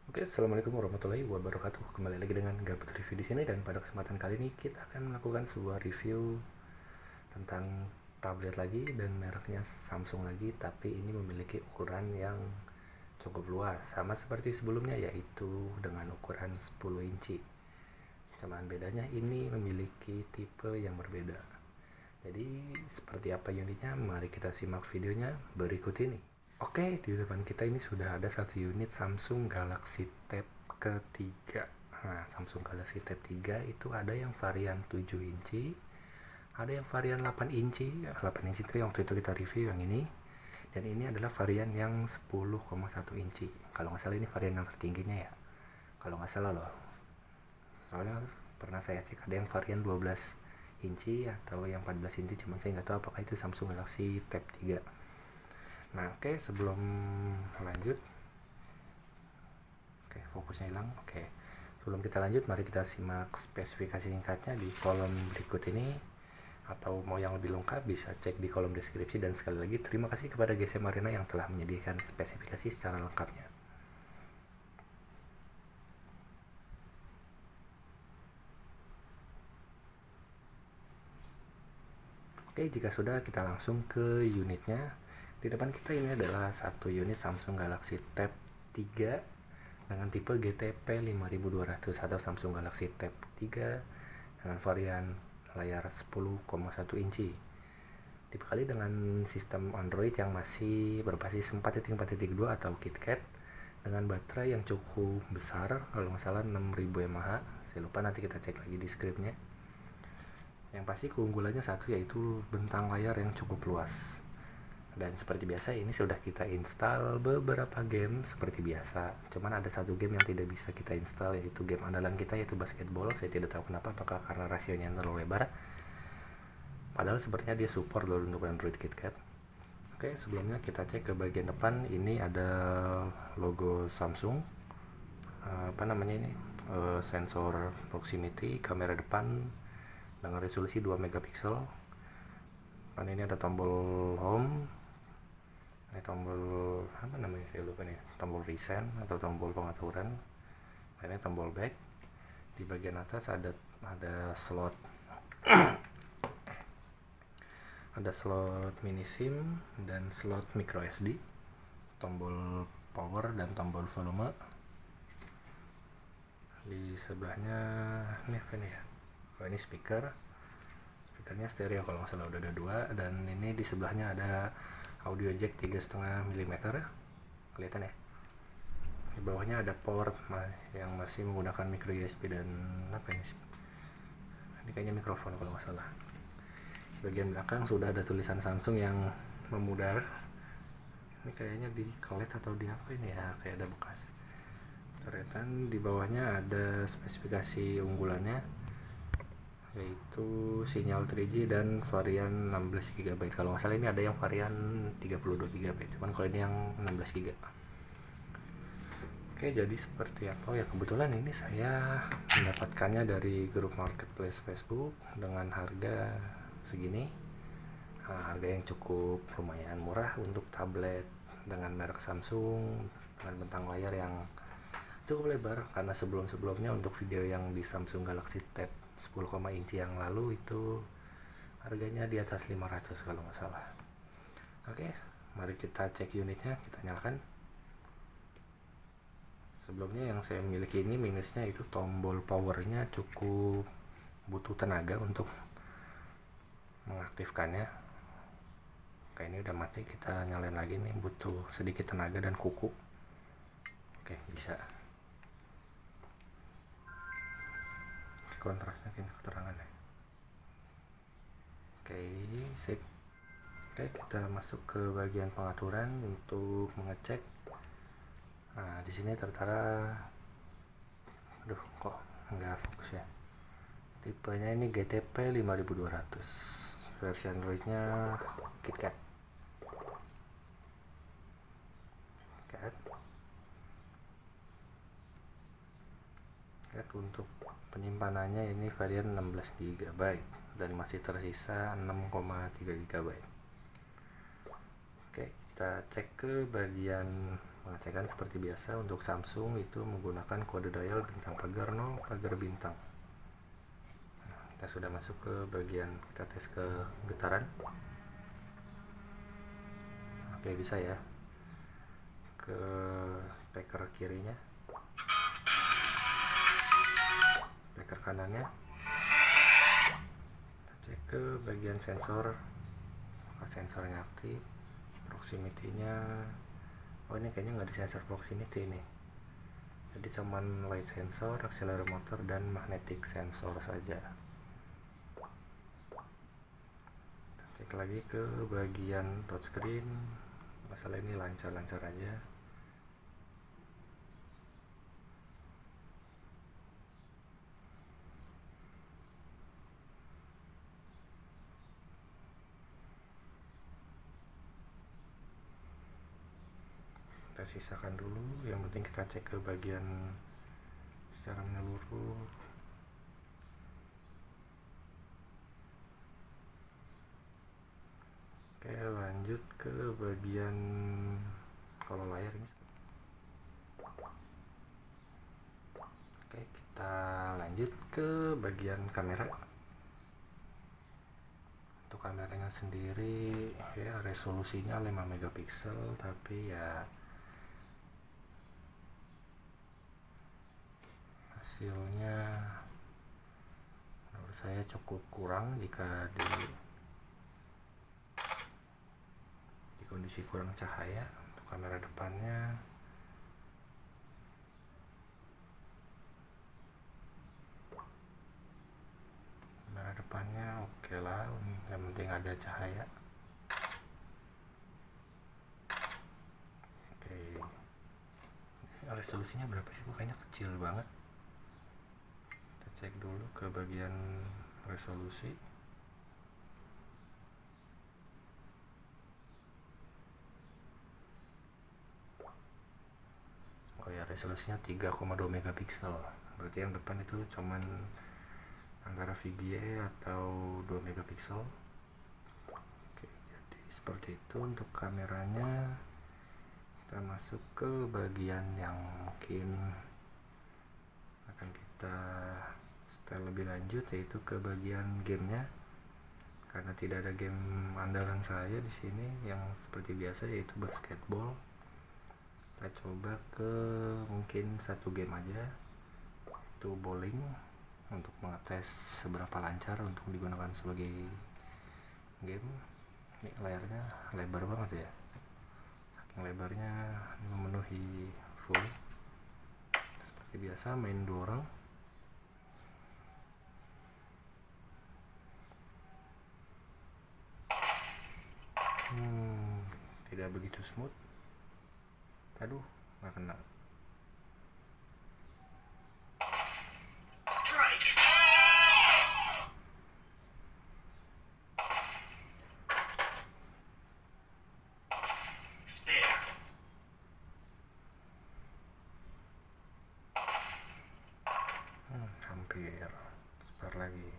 Oke, assalamualaikum warahmatullahi wabarakatuh. Kembali lagi dengan Gabut Review di sini, dan pada kesempatan kali ini kita akan melakukan sebuah review tentang tablet lagi dan mereknya Samsung lagi, tapi ini memiliki ukuran yang cukup luas, sama seperti sebelumnya, yaitu dengan ukuran 10 inci. Cuman bedanya ini memiliki tipe yang berbeda. Jadi seperti apa unitnya? Mari kita simak videonya berikut ini. Oke, di depan kita ini sudah ada satu unit Samsung Galaxy Tab ketiga. Nah, Samsung Galaxy Tab 3 itu ada yang varian 7 inci, ada yang varian 8 inci. 8 inci itu yang waktu itu kita review yang ini. Dan ini adalah varian yang 10,1 inci. Kalau nggak salah ini varian yang tertingginya ya. Kalau nggak salah loh. Soalnya pernah saya cek ada yang varian 12 inci atau yang 14 inci, cuman saya nggak tahu apakah itu Samsung Galaxy Tab 3. Nah, oke, sebelum lanjut, oke, fokusnya hilang. Oke, sebelum kita lanjut, mari kita simak spesifikasi singkatnya di kolom berikut ini. Atau mau yang lebih lengkap bisa cek di kolom deskripsi. Dan sekali lagi terima kasih kepada GSM Arena yang telah menyediakan spesifikasi secara lengkapnya. Oke, jika sudah, kita langsung ke unitnya. Di depan kita ini adalah satu unit Samsung Galaxy Tab 3 dengan tipe GTP 5200 atau Samsung Galaxy Tab 3 dengan varian layar 10,1 inci. Tipe kali dengan sistem Android yang masih berbasis 4.4.2 atau KitKat dengan baterai yang cukup besar, kalau nggak salah 6000 mAh. Saya lupa, nanti kita cek lagi di scriptnya. Yang pasti keunggulannya satu, yaitu bentang layar yang cukup luas. Dan seperti biasa ini sudah kita install beberapa game seperti biasa. Cuman ada satu game yang tidak bisa kita install, yaitu game andalan kita, yaitu basketball. Saya tidak tahu kenapa, apakah karena rasionya yang terlalu lebar. Padahal sepertinya dia support loh untuk Android KitKat. Oke, sebelumnya kita cek ke bagian depan. Ini ada logo Samsung. Apa namanya ini? Sensor proximity, kamera depan dengan resolusi 2 megapiksel. Dan ini ada tombol home. Ini tombol apa namanya, saya lupa nih. Tombol reset atau tombol pengaturan. Ini tombol back. Di bagian atas ada slot ada slot mini SIM dan slot micro SD, tombol power dan tombol volume. Di sebelahnya ini apa nih ya? Oh, ini speakernya stereo kalau nggak salah, udah ada 2. Dan ini di sebelahnya ada audio jack 3,5 mm, kelihatan ya. Di bawahnya ada port yang masih menggunakan micro USB dan apa ini? Ini kayaknya mikrofon kalau nggak salah. Bagian belakang sudah ada tulisan Samsung yang memudar. Ini kayaknya di kelet atau di apa ini ya, kayak ada bekas coretan. Di bawahnya ada spesifikasi unggulannya, yaitu sinyal 3G dan varian 16 GB. Kalau nggak salah ini ada yang varian 32 GB, cuman kalau ini yang 16 GB. Oke, jadi seperti apa? Oh ya, kebetulan ini saya mendapatkannya dari grup marketplace Facebook dengan harga segini. Harga yang cukup lumayan murah untuk tablet dengan merek Samsung dengan bentang layar yang cukup lebar, karena sebelumnya untuk video yang di Samsung Galaxy Tab 10, inci yang lalu itu harganya di atas 500 kalau nggak salah. Oke, mari kita cek unitnya, kita nyalakan. Sebelumnya yang saya miliki ini minusnya itu tombol powernya cukup butuh tenaga untuk mengaktifkannya. Oke, ini udah mati, kita nyalain lagi nih, butuh sedikit tenaga dan kuku. Oke, bisa. Kontrasnya ini keterangannya. Oke, sip. Oke, kita masuk ke bagian pengaturan untuk mengecek. Nah, di sini tertera, aduh kok nggak fokus ya. Tipenya ini GTP 5200. Versi Androidnya KitKat. Untuk penyimpanannya ini varian 16 GB dan masih tersisa 6,3 GB. Oke, kita cek ke bagian Pengecekan seperti biasa untuk Samsung itu menggunakan kode dial bintang pagar 0 pagar bintang. Nah, kita sudah masuk ke bagian kita tes ke getaran. Oke, bisa ya. Ke speaker kirinya, speaker kanannya, kita cek ke bagian sensor, apakah sensornya aktif, proximity-nya. Oh, ini kayaknya nggak di sensor proximity nih, jadi cuman light sensor, accelerometer, dan magnetic sensor saja. Kita cek lagi ke bagian touchscreen, masalah ini lancar-lancar aja. Kita sisakan dulu, yang penting kita cek ke bagian secara menyeluruh. Oke, lanjut ke bagian kalau layar ini. Oke, kita lanjut ke bagian kamera. Untuk kameranya sendiri ya resolusinya 5 megapiksel, tapi ya hasilnya menurut saya cukup kurang jika di kondisi kurang cahaya. Untuk kamera depannya oke lah, yang penting ada cahaya. Oke, resolusinya berapa sih? Kayaknya kecil banget. Kita cek dulu ke bagian resolusi. Oh ya, resolusinya 3,2 megapiksel. Berarti yang depan itu cuman antara VGA atau 2 megapiksel. Oke, jadi seperti itu untuk kameranya. Kita masuk ke bagian yang mungkin akan kita setel lebih lanjut, yaitu ke bagian gamenya. Karena tidak ada game andalan saya di sini yang seperti biasa, yaitu basketball. Kita coba ke mungkin satu game aja, itu bowling, untuk mengetes seberapa lancar untuk digunakan sebagai game. Ini layarnya lebar banget ya, saking lebarnya memenuhi full. Seperti biasa main 2 orang. Tidak begitu smooth. Aduh, nggak kena. Hampir spare lagi.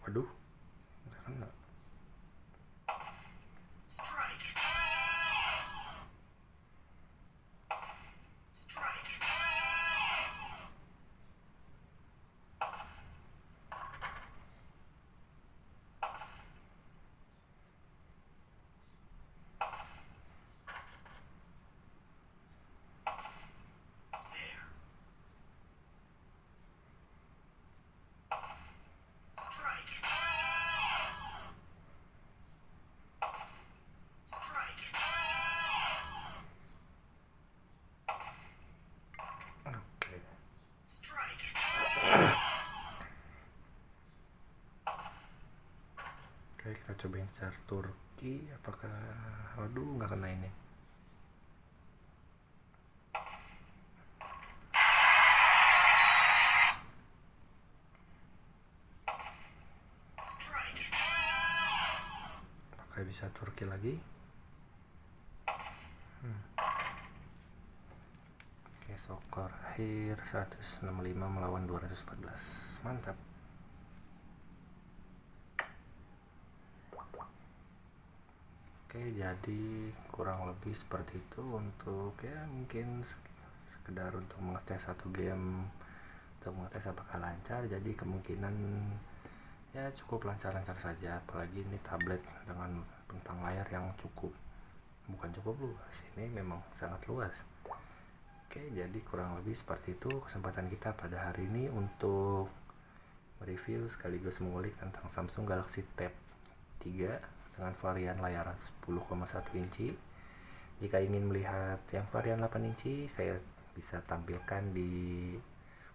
Waduh, nggak kena. Oke, kita cobain chart Turki. Apakah, waduh, nggak kena ini. Apakah bisa Turki lagi? Oke, skor akhir 165 melawan 214. Mantap. Oke, jadi kurang lebih seperti itu untuk ya mungkin sekedar untuk mengetes satu game, untuk mengetes apakah lancar. Jadi kemungkinan ya cukup lancar-lancar saja, apalagi ini tablet dengan bentang layar yang bukan cukup luas, ini memang sangat luas. Oke, jadi kurang lebih seperti itu kesempatan kita pada hari ini untuk mereview sekaligus mengulik tentang Samsung Galaxy Tab 3 dengan varian layar 10,1 inci. Jika ingin melihat yang varian 8 inci, saya bisa tampilkan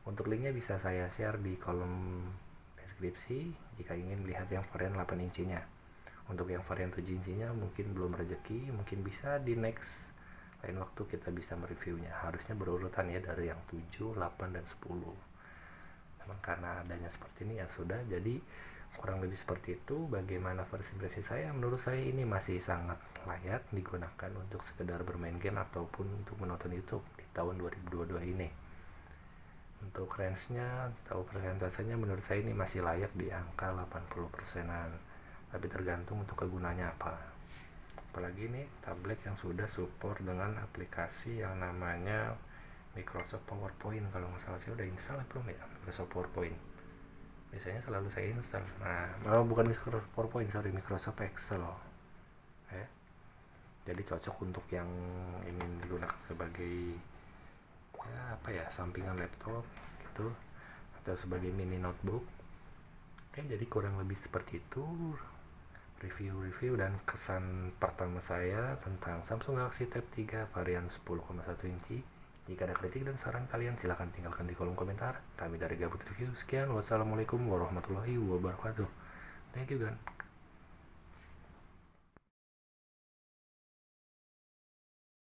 untuk linknya bisa saya share di kolom deskripsi jika ingin melihat yang varian 8 incinya. Untuk yang varian 7 incinya mungkin belum rezeki, mungkin bisa di next lain waktu kita bisa mereviewnya. Harusnya berurutan ya dari yang 7, 8, dan 10. Memang karena adanya seperti ini ya sudah, jadi kurang lebih seperti itu. Bagaimana first impression saya? Menurut saya ini masih sangat layak digunakan untuk sekedar bermain game ataupun untuk menonton YouTube di tahun 2022 ini. Untuk range-nya atau persentasenya menurut saya ini masih layak di angka 80%-an. Tapi tergantung untuk kegunaannya apa. Apalagi ini tablet yang sudah support dengan aplikasi yang namanya Microsoft PowerPoint. Kalau nggak salah saya udah install belum ya Microsoft PowerPoint. Biasanya selalu saya install. Nah, bukan Microsoft PowerPoint, sorry, Microsoft Excel. Jadi cocok untuk yang ingin digunakan sebagai ya apa ya, sampingan laptop gitu atau sebagai mini notebook. Jadi kurang lebih seperti itu review dan kesan pertama saya tentang Samsung Galaxy Tab 3 varian 10,1 inci. Jika ada kritik dan saran kalian silahkan tinggalkan di kolom komentar. Kami dari Gabut Review, sekian, wassalamualaikum warahmatullahi wabarakatuh. Thank you, Gan.